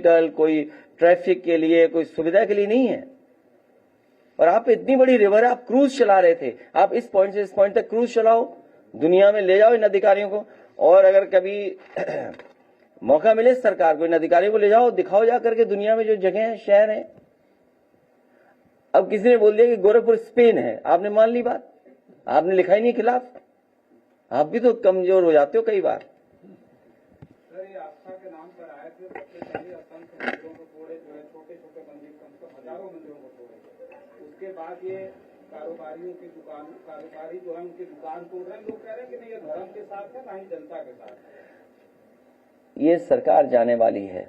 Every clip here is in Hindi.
मेडिकल, कोई ट्रैफिक के लिए, कोई सुविधा के लिए नहीं है। और आप इतनी बड़ी रिवर है, आप क्रूज चला रहे थे, आप इस पॉइंट से इस पॉइंट तक क्रूज चलाओ, दुनिया में ले जाओ इन अधिकारियों को। और अगर कभी मौका मिले सरकार को, इन अधिकारियों को ले जाओ, दिखाओ जा करके दुनिया में जो जगह है, शहर है। अब किसी ने बोल दिया कि गोरखपुर स्पेन है, आपने मान ली बात, आपने लिखा ही नहीं खिलाफ। आप भी तो कमजोर हो जाते हो कई बार। सर, ये आस्था के नाम पर आए थे, सबसे पहले असंख्य मंदिरों को तोड़े, जो है छोटे छोटे मंदिर, कम से कम हजारों मंदिरों को तोड़े। उसके बाद ये कारोबारियों की दुकान, कारोबारी जो है उनकी दुकान तोड़ रहे हैं। लोग कह रहे हैं कि नहीं, ये धर्म के साथ है, ना ही जनता के साथ है। ये सरकार जाने वाली है,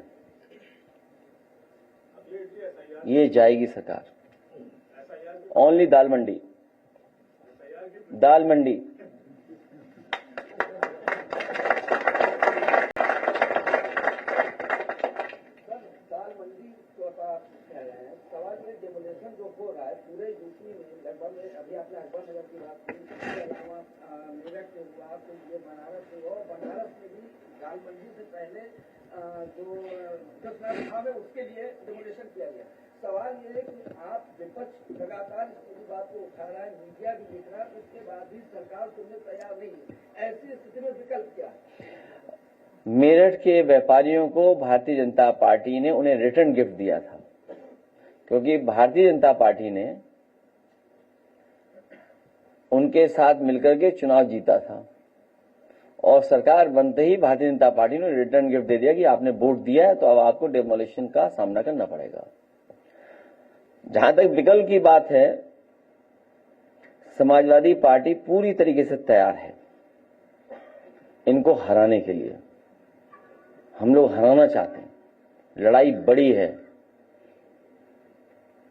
ये जाएगी सरकार। ओनली दाल मंडी, दाल मंडी। सवाल में डेमोलेशन जो हो रहा है पूरे यूपी में, लगभग अभी आपने अकबर नगर की बात की, इसके अलावा मेरठ से हुआ, तो ये बनारस से, और बनारस में भी दाल मंडी से पहले जो था उसके लिए डेमोलेशन किया गया। सवाल ये है कि आप विपक्ष लगातार इस पूरी बात को उठा रहा है, मीडिया भी दिख रहा है, उसके बाद भी सरकार सुनने तैयार नहीं है। ऐसी स्थिति में विकल्प क्या है? मेरठ के व्यापारियों को भारतीय जनता पार्टी ने उन्हें रिटर्न गिफ्ट दिया था, क्योंकि भारतीय जनता पार्टी ने उनके साथ मिलकर के चुनाव जीता था, और सरकार बनते ही भारतीय जनता पार्टी ने रिटर्न गिफ्ट दे दिया कि आपने वोट दिया है तो अब आपको डेमोलिशन का सामना करना पड़ेगा। जहां तक विकल्प की बात है, समाजवादी पार्टी पूरी तरीके से तैयार है इनको हराने के लिए। हम लोग हराना चाहते हैं, लड़ाई बड़ी है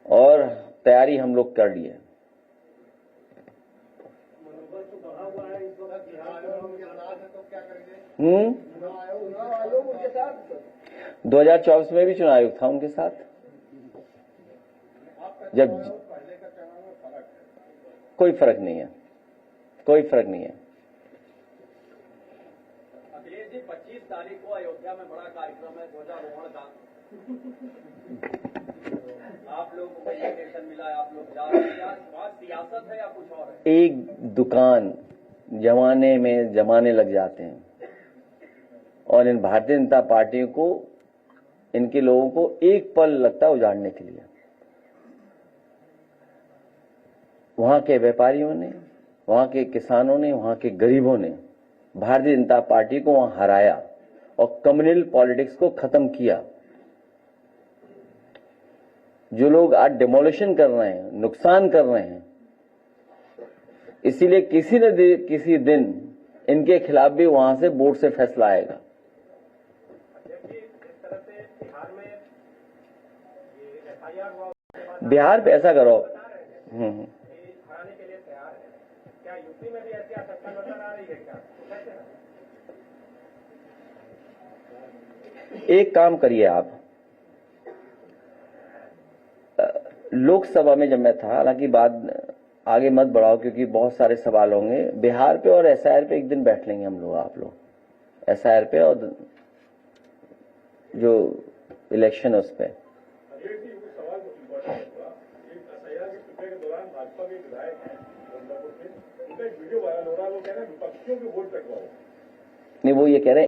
और तैयारी हम लोग कर ली है। 2024 में भी चुनाव आयोग था उनके साथ, जब कोई फर्क नहीं है, कोई फर्क नहीं है। अखिलेश जी, 25 तारीख को अयोध्या में बड़ा कार्यक्रम है ध्वजारोहण का। आप लोगों को इन्विटेशन मिला है, आप लोग जा रहे हैं, क्या बात सियासत है या कुछ और है? एक दुकान जमाने में जमाने लग जाते हैं, और इन भारतीय जनता पार्टी को, इनके लोगों को एक पल लगता है उजाड़ने के लिए। वहां के व्यापारियों ने, वहां के किसानों ने, वहां के गरीबों ने भारतीय जनता पार्टी को वहां हराया और कम्युनल पॉलिटिक्स को खत्म किया। जो लोग आज डिमोलिशन कर रहे हैं, नुकसान कर रहे हैं, इसीलिए किसी न किसी दिन इनके खिलाफ भी वहां से बोर्ड से फैसला आएगा। बिहार पे ऐसा करो, हराने के लिए तैयार है, क्या यूपी में भी ऐसी आवश्यकता नजर आ रही है क्या? एक काम करिए आप, लोकसभा में जब मैं था, हालांकि बात आगे मत बढ़ाओ क्योंकि बहुत सारे सवाल होंगे, बिहार पे और एसआईआर पे एक दिन बैठ लेंगे हम लोग, आप लोग एसआईआर पे और जो इलेक्शन है उस पर। भाजपा के विधायक हैं उनका एक वीडियो वायरल हो रहा है, वो कह रहे हैं विपक्षियों के वोट कटवाओ। नहीं, वो ये कह रहे हैं